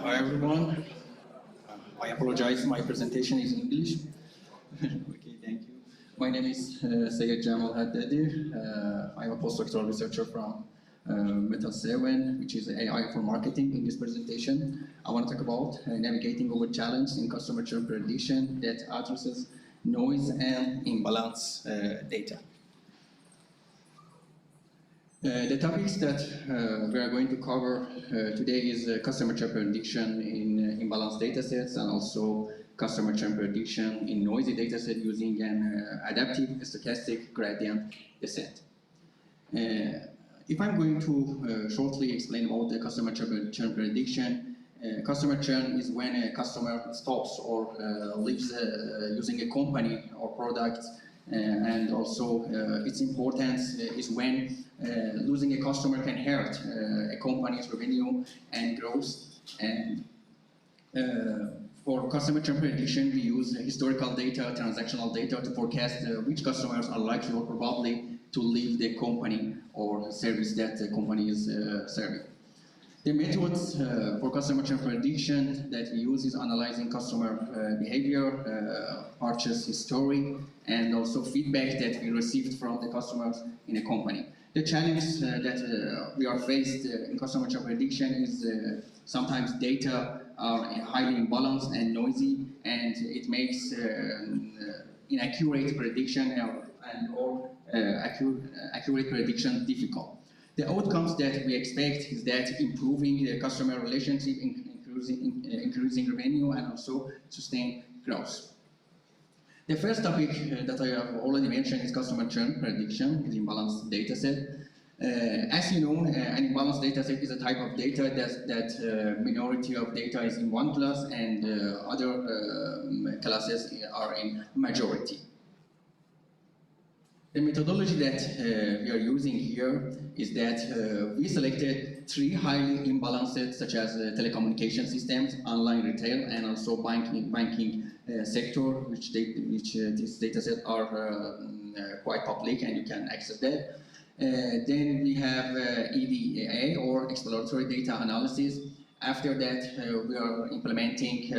Hi everyone. I apologize, my presentation is English. Okay, thank you. My name is Seyed Haddadi. I'm a postdoctoral researcher from Metal 7, which is AI for marketing. In this presentation, I want to talk about navigating over challenge in customer churn prediction that addresses noise and imbalance data. The topics that we are going to cover today is customer churn prediction in imbalanced datasets and also customer churn prediction in noisy dataset using an adaptive stochastic gradient descent. If I'm going to shortly explain about the customer churn prediction, customer churn is when a customer stops or leaves using a company or product, and also its importance is when losing a customer can hurt a company's revenue and growth. And for customer churn prediction, we use historical data, transactional data to forecast which customers are likely or probably to leave the company or service that the company is serving. The methods for customer churn prediction that we use is analyzing customer behavior, purchase history, and also feedback that we received from the customers in a company. The challenge that we are faced in customer churn prediction is sometimes data are highly imbalanced and noisy, and it makes inaccurate prediction or accurate prediction difficult. The outcomes that we expect is that improving the customer relationship, increasing revenue, and also sustain growth. The first topic that I have already mentioned is customer churn prediction in imbalanced dataset. As you know, an imbalanced dataset is a type of data that minority of data is in one class and other classes are in majority. The methodology that we are using here is that we selected three highly imbalanced, such as telecommunication systems, online retail, and also banking sector, which these datasets are quite public and you can access that. Then we have EDA or exploratory data analysis. After that, we are implementing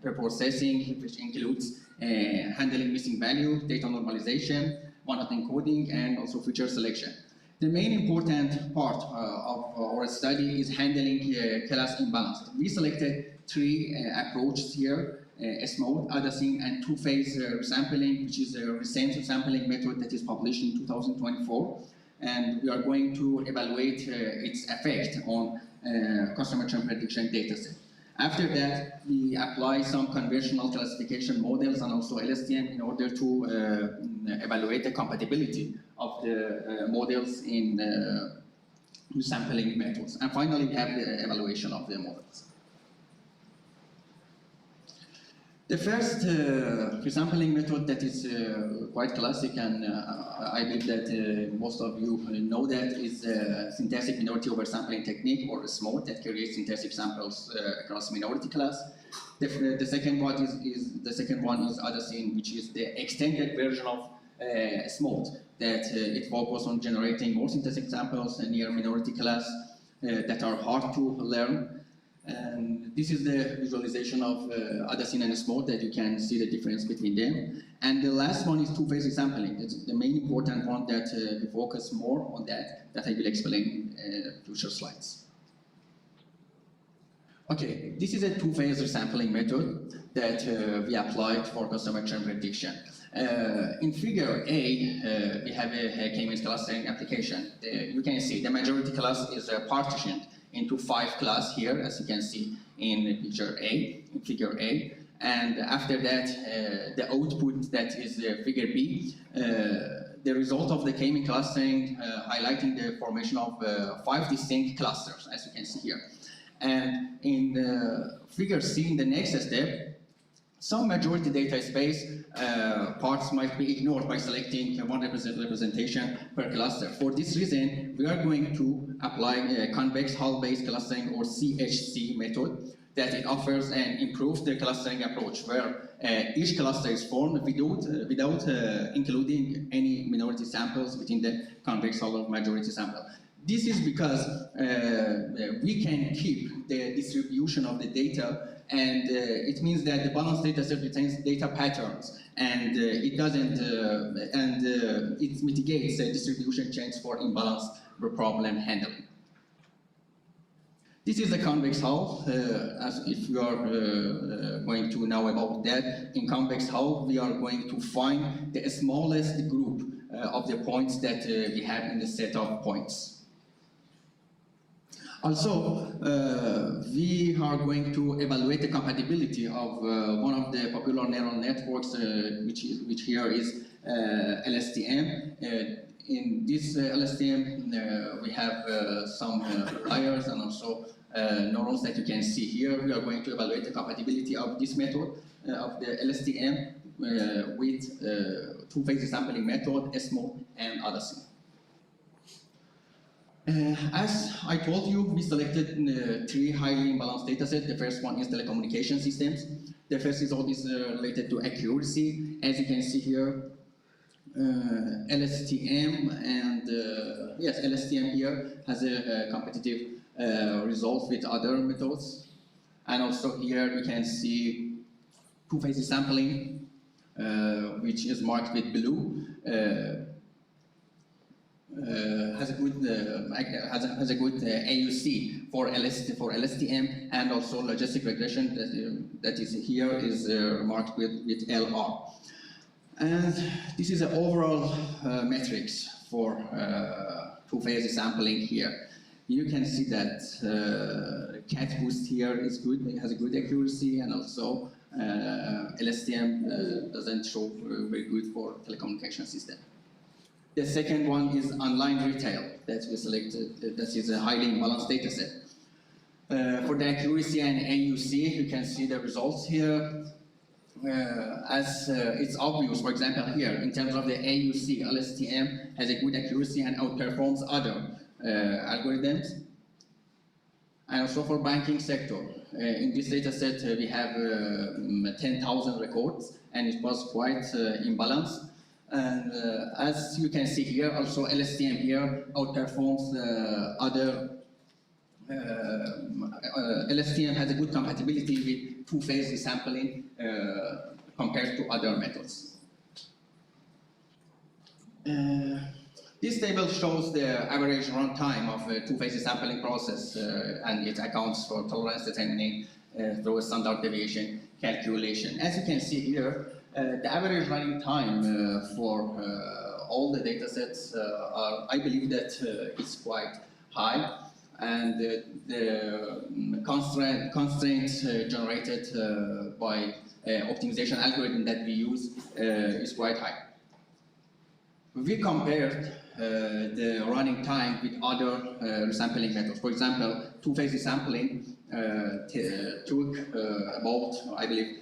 pre-processing, which includes handling missing value, data normalization, one-hot encoding, and also feature selection. The main important part of our study is handling class imbalance. We selected three approaches here: smooth, Haddadi, and two-phase resampling, which is a recent resampling method that is published in 2024. And we are going to evaluate its effect on customer churn prediction dataset. After that, we apply some conventional classification models and also LSTM in order to evaluate the compatibility of the models in sampling methods. And finally, we have the evaluation of the models. The first resampling method that is quite classic, and I believe that most of you know that, is syntactic minority oversampling technique, or SMOT, that creates syntactic samples across minority class. The second one is Haddadi, which is the extended version of SMOT, that it focuses on generating more syntactic samples near minority class that are hard to learn. And this is the visualization of Haddadi and SMOT, that you can see the difference between them. And the last one is two-phase resampling. It's the main important one that we focus more on that I will explain in future slides. Okay, this is a two-phase resampling method that we applied for customer churn prediction. In figure A, we have a K-means clustering application. You can see the majority class is partitioned into 5 classes here, as you can see in figure A. And after that, the output that is figure B, the result of the K-means clustering highlighting the formation of 5 distinct clusters, as you can see here. And in figure C, in the next step, some majority data space parts might be ignored by selecting one representation per cluster. For this reason, we are going to apply a convex hull-based clustering, or CHC method, that it offers and improves the clustering approach, where each cluster is formed without including any minority samples within the convex hull or majority sample. This is because we can keep the distribution of the data, and it means that the balanced data set retains data patterns, and it doesn't, it mitigates distribution change for imbalanced problem handling. This is the convex hull. As if you are going to know about that, in convex hull we are going to find the smallest group of the points that we have in the set of points. Also, we are going to evaluate the compatibility of one of the popular neural networks, which here is LSTM. In this LSTM, we have some layers and also neurons that you can see here. We are going to evaluate the compatibility of this method of the LSTM with two-phase sampling method, ESMO, and others. As I told you, we selected three highly imbalanced datasets. The first one is telecommunication systems. The first is all this related to accuracy. As you can see here, LSTM and yes, LSTM here has a competitive result with other methods. And also here we can see two-phase sampling, which is marked with blue. Has a good AUC for LSTM, and also logistic regression that is here is marked with LR. And this is an overall metrics for two-phase sampling here. You can see that cat boost here is good, it has a good accuracy, and also LSTM doesn't show very good for telecommunication system. The second one is online retail that we selected. That is a highly imbalanced data set. For the accuracy and AUC, you can see the results here. As it's obvious, for example, here, in terms of the AUC, LSTM has a good accuracy and outperforms other algorithms. And also for banking sector, in this data set we have 10,000 records, and it was quite imbalanced. And as you can see here, also LSTM here outperforms other. LSTM has a good compatibility with two-phase sampling compared to other methods. This table shows the average runtime of a two-phase sampling process, and it accounts for tolerance determining through a standard deviation calculation. As you can see here, the average running time for all the data sets I believe that is quite high, and the constraints generated by optimization algorithm that we use is quite high. We compared the running time with other resampling methods. For example, two-phase sampling took about, I believe,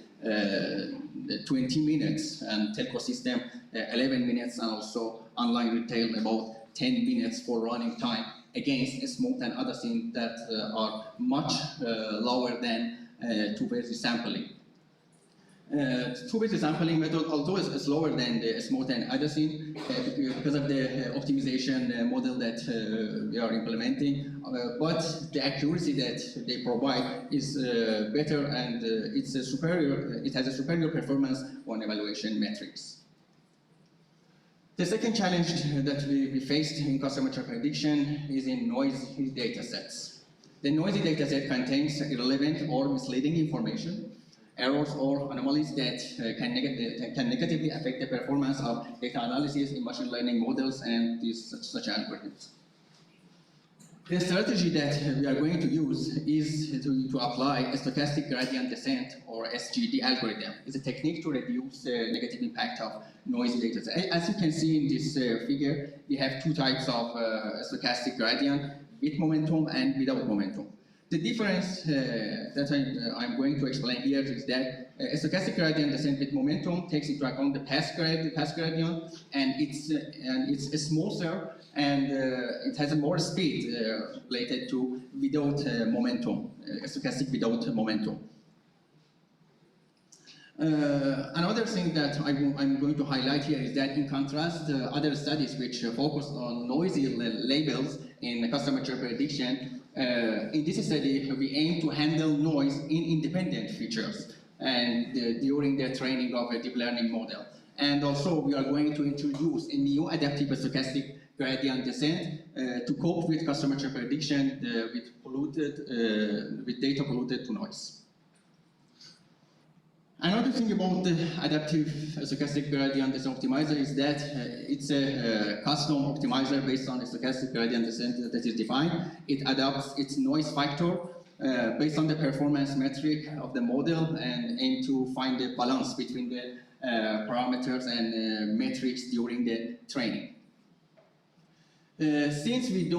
20 minutes, and telco system 11 minutes, and also online retail about 10 minutes for running time, against smoke and other things that are much lower than two-phase sampling. Two-phase sampling method, although is slower than the smoke and other things, because of the optimization model that we are implementing, but the accuracy that they provide is better, and it has a superior performance on evaluation metrics. The second challenge that we faced in customer trend prediction is in noisy data sets. The noisy data set contains irrelevant or misleading information, errors or anomalies that can negatively affect the performance of data analysis in machine learning models and such algorithms. The strategy that we are going to use is to apply a stochastic gradient descent, or SGD algorithm. It's a technique to reduce the negative impact of noisy data sets. As you can see in this figure, we have two types of stochastic gradient, with momentum and without momentum. The difference that I'm going to explain here is that a stochastic gradient descent with momentum takes into account the path gradient, and it's smoother, and it has more speed related to without momentum, stochastic without momentum. Another thing that I'm going to highlight here is that, in contrast, other studies which focus on noisy labels in customer churn prediction, in this study, we aim to handle noise in independent features and during the training of a deep learning model. And also, we are going to introduce a new adaptive stochastic gradient descent to cope with customer churn prediction with data polluted to noise. Another thing about the adaptive stochastic gradient descent optimizer is that it's a custom optimizer based on the stochastic gradient descent that is defined. It adapts its noise factor based on the performance metric of the model and aim to find the balance between the parameters and metrics during the training. Since we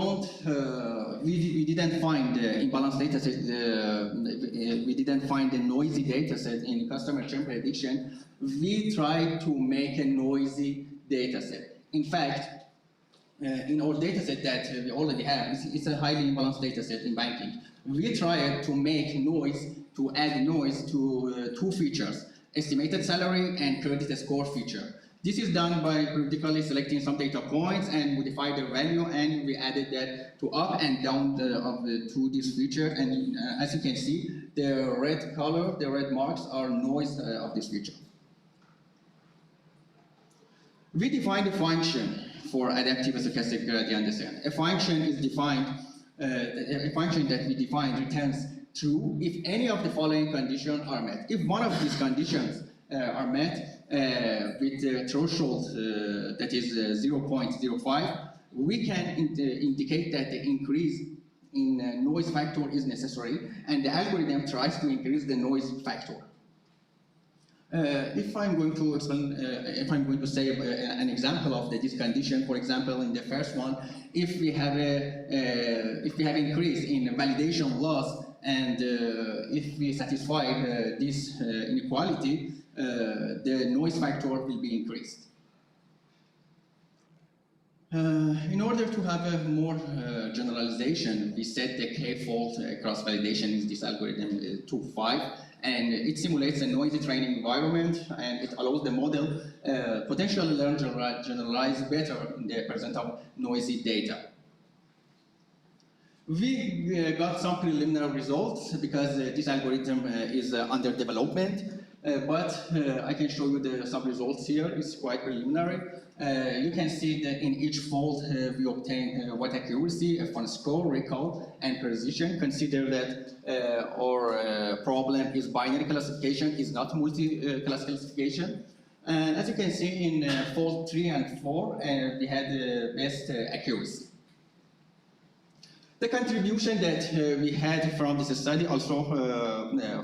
didn't find the imbalanced dataset, we didn't find the noisy dataset in customer churn prediction, we tried to make a noisy dataset. In fact, in our dataset that we already have, it's a highly imbalanced dataset in banking. We tried to make noise, to add noise to two features, estimated salary and credit score feature. This is done by periodically selecting some data points and modify their value, and we added that to up and down to this feature. And as you can see, the red color, the red marks are noise of this feature. We defined a function for adaptive stochastic gradient descent. A function is defined, a function that we defined returns true if any of the following conditions are met. If one of these conditions are met, with the threshold that is 0.05, we can indicate that the increase in noise factor is necessary, and the algorithm tries to increase the noise factor. If I'm going to explain, if I'm going to say an example of this condition, for example, in the first one, if we have increase in validation loss, and if we satisfy this inequality, the noise factor will be increased. In order to have a more generalization, we set the k-fold cross-validation in this algorithm to 5, and it simulates a noisy training environment, and it allows the model potentially learn to generalize better in the presence of noisy data. We got some preliminary results because this algorithm is under development. But I can show you some results here. It's quite preliminary. You can see that in each fold we obtain what accuracy, F1 score, recall, and precision. Consider that our problem is binary classification, is not multi-class classification. And as you can see in fold 3 and 4, we had the best accuracy. The contribution that we had from this study, also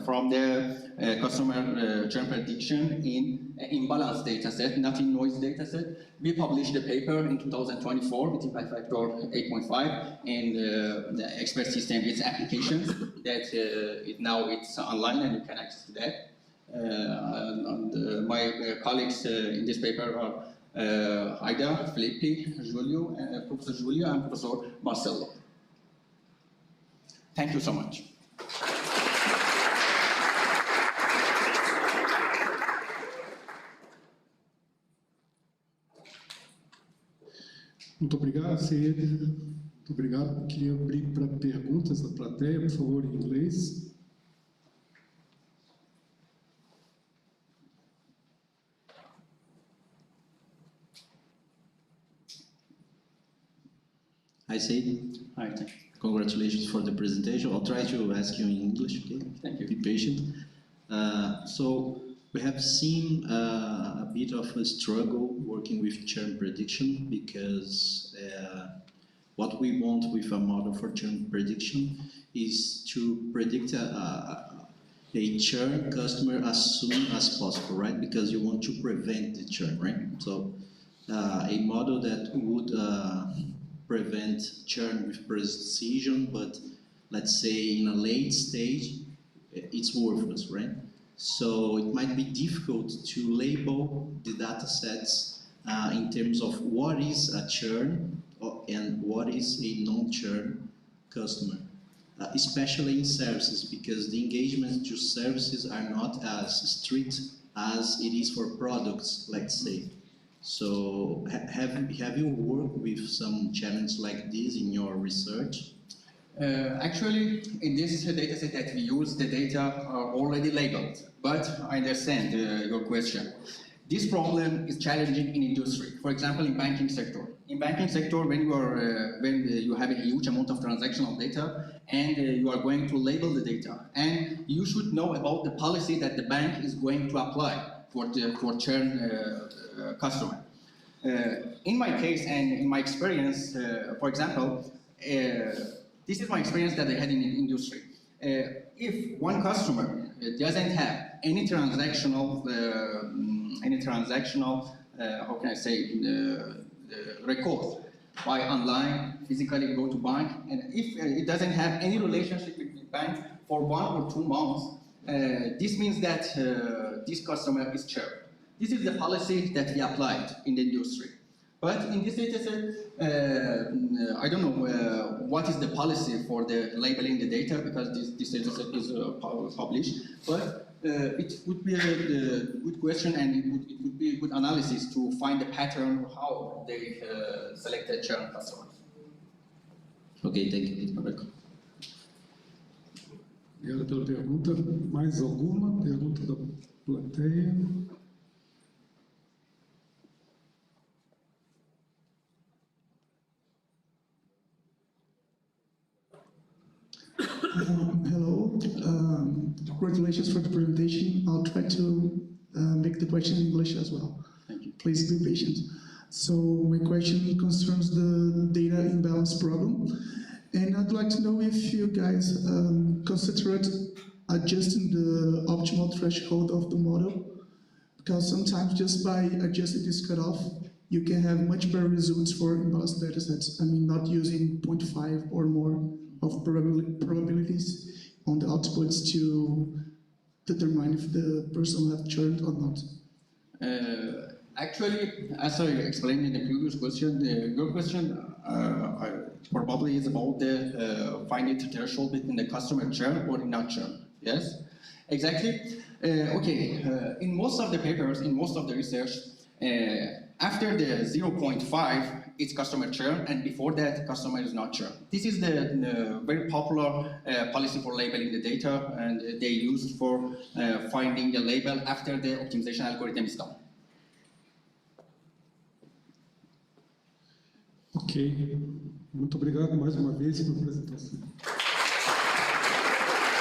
from the customer churn prediction in imbalanced dataset, not in noise dataset. We published a paper in 2024 with impact factor 8.5 in the expert system, its applications that now it's online and you can access to that. And my colleagues in this paper are Aida, Felipe, Julio, Professor Julio, and Professor Marcelo. Thank you so much. Muito obrigado, Seyed. Muito obrigado. Queria abrir para perguntas da plateia, por favor, em inglês. Hi, Seyed. Hi, thank you. Congratulations for the presentation. I'll try to ask you in English, okay? Thank you. Be patient. So we have seen a bit of a struggle working with churn prediction because what we want with a model for churn prediction is to predict a churn customer as soon as possible, right? Because you want to prevent the churn, right? So a model that would prevent churn with precision, but let's say in a late stage, it's worthless, right? So it might be difficult to label the data sets in terms of what is a churn and what is a non-churn customer, especially in services, because the engagements to services are not as strict as it is for products, let's say. So have you worked with some challenge like this in your research? Actually, in this data set that we use, the data are already labeled. But I understand your question. This problem is challenging in industry. For example, in banking sector. In banking sector, when you have a huge amount of transactional data and you are going to label the data, and you should know about the policy that the bank is going to apply for churn customer. In my case and in my experience, for example, this is my experience that I had in the industry. If one customer doesn't have any transactional, how can I say, record by online, physically go to bank, and if it doesn't have any relationship with the bank for 1 or 2 months, this means that this customer is churned. This is the policy that we applied in the industry. But in this data set, I don't know what is the policy for the labeling the data, because this data set is published. But it would be a good question, and it would be a good analysis to find the pattern of how they selected churn customers. Okay, thank you. Obrigado pela pergunta. Mais alguma pergunta da plateia? Hello, congratulations for the presentation. I'll try to make the question in English as well. Thank you. Please be patient. So my question concerns the data imbalance problem. And I'd like to know if you guys considered adjusting the optimal threshold of the model, because sometimes just by adjusting this cutoff, you can have much better results for imbalanced data sets. I mean, not using 0.5 or more of probabilities on the outputs to determine if the person have churned or not. Actually, as I explained in the previous question, your question probably is about the finding the threshold between the customer churn or not churn. Yes, exactly. Okay, in most of the papers, in most of the research, after the 0.5, it's customer churn, and before that, customer is not churn. This is the very popular policy for labeling the data, and they use for finding the label after the optimization algorithm is done. Ok. Muito obrigado mais uma vez pela apresentação.